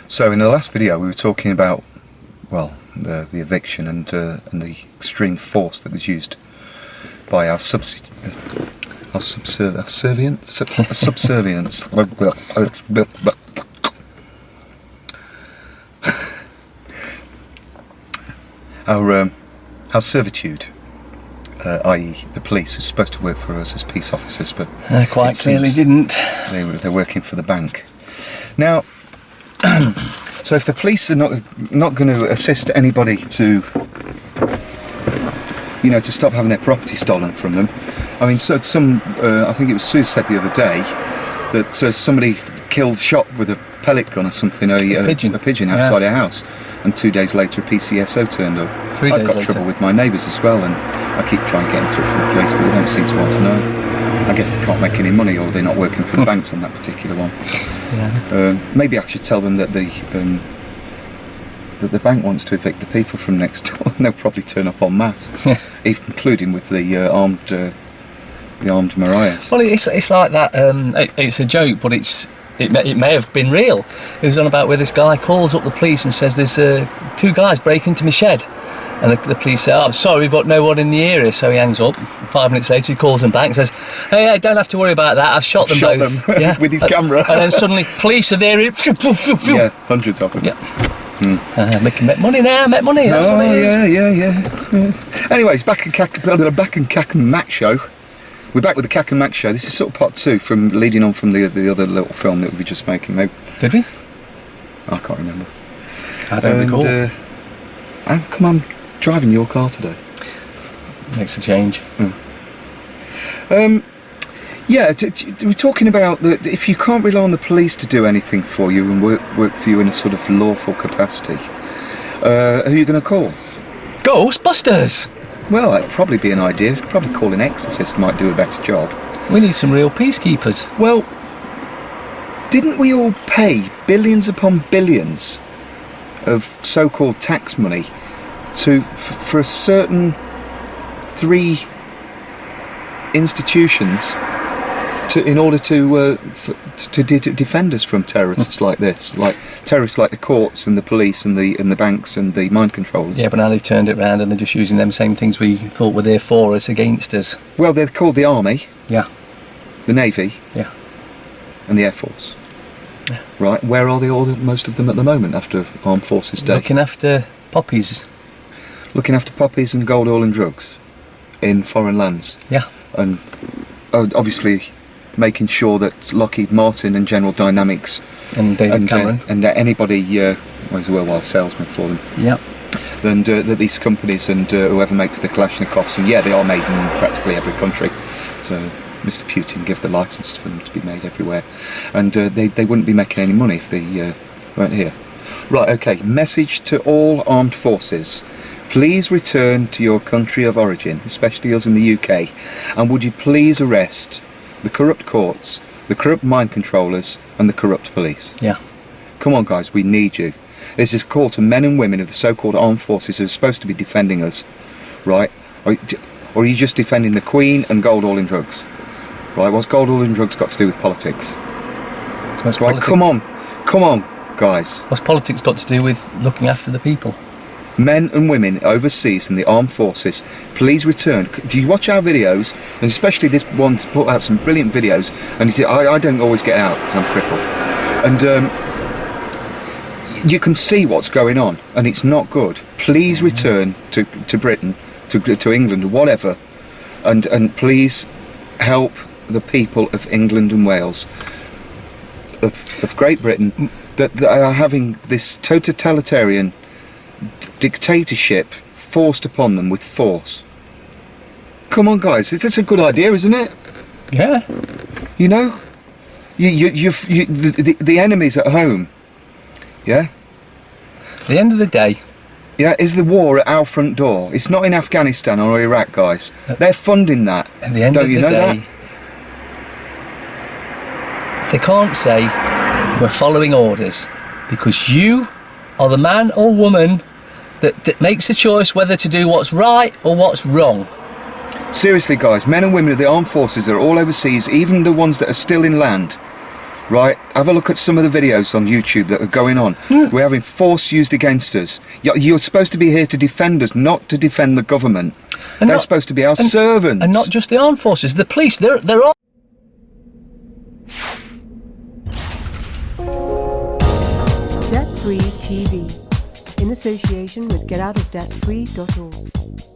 So in the last video we were talking about, well, the eviction and the extreme force that was used by our subservience. Our servitude, i.e. the police, who's supposed to work for us as peace officers, but quite clearly didn't. They're working for the bank. Now, so if the police are not going to assist anybody to, you know, to stop having their property stolen from them, I mean, so some, I think it was Sue said the other day that somebody shot with a pellet gun or something, a pigeon outside her house, and 2 days later a PCSO turned up. I've got trouble with my neighbours as well, and I keep trying to get in touch with the police, but they don't seem to want to know. I guess they can't make any money, or they're not working for the banks on that particular one. Yeah. Maybe I should tell them that the bank wants to evict the people from next door, and they'll probably turn up en masse, including with the armed Mariahs. Well, it's like that. It's a joke, but it may have been real. It was on about where this guy calls up the police and says there's 2 guys break into my shed, and the police say, oh, I'm sorry, but no one in the area. So he hangs up. 5 minutes later he calls them back and says, hey, don't have to worry about that, I've shot them both. Yeah. With his camera. And then suddenly police are there. Yeah, hundreds of them. Yeah. Make money now, make money. That's what it is. Yeah. Anyways, back in Kak M C Show. We're back with the Kak M C Show. This is sort of part 2 from leading on from the other little film that we were just making. Maybe. Did we? I can't remember. I don't recall. How come I'm driving your car today? Hmm. Makes a change. Yeah, we're talking about that if you can't rely on the police to do anything for you and work for you in a sort of lawful capacity, who are you going to call? Ghostbusters! Well, that'd probably be an idea. Probably call an exorcist might do a better job. We need some real peacekeepers. Well, didn't we all pay billions upon billions of so-called tax money for a certain 3 institutions in order to defend us from terrorists like this, like terrorists like the courts and the police and the banks and the mind controllers? Yeah, but now they've turned it around and they're just using them same things we thought were there for us against us. Well, they're called the Army. Yeah. The Navy. Yeah. And the Air Force. Yeah. Right. Where are most of them at the moment after Armed Forces Day? Looking after poppies. Looking after poppies and gold, oil and drugs in foreign lands. Yeah. And obviously making sure that Lockheed Martin and General Dynamics and David Cameron and anybody was a worldwide salesman for them. Yeah. And that these companies and whoever makes the Kalashnikovs, and yeah, they are made in practically every country. So Mr. Putin gave the license for them to be made everywhere, and they wouldn't be making any money if they weren't here. Right. Okay. Message to all armed forces. Please return to your country of origin, especially us in the UK, and would you please arrest the corrupt courts, the corrupt mind controllers and the corrupt police? Yeah. Come on guys, we need you. This is a call to men and women of the so-called armed forces who are supposed to be defending us, right? Or are you just defending the Queen and gold, oil and drugs? Right, what's gold, oil and drugs got to do with politics? Right, come on, guys. What's politics got to do with looking after the people? Men and women overseas in the armed forces, please return. Do you watch our videos? And especially this one's put out some brilliant videos, and I don't always get out because I'm crippled. And you can see what's going on, and it's not good. Please return to Britain, to England, or whatever, and please help the people of England and Wales, of Great Britain, that are having this totalitarian dictatorship forced upon them with force. Come on guys, that's a good idea, isn't it? Yeah. You know, the enemy's at home. Yeah. At the end of the day. Yeah, is the war at our front door? It's not in Afghanistan or Iraq, guys. They're funding that. At the end Don't of you the know day, that? They can't say we're following orders, because you are the man or woman that makes a choice whether to do what's right or what's wrong. Seriously guys, men and women of the armed forces that are all overseas, even the ones that are still in land, right? Have a look at some of the videos on YouTube that are going on. We're having force used against us. You're supposed to be here to defend us, not to defend the government. They're supposed to be our servants. And not just the armed forces, the police, they're all... Debt Free TV, in association with GetOutOfDebtFree.org.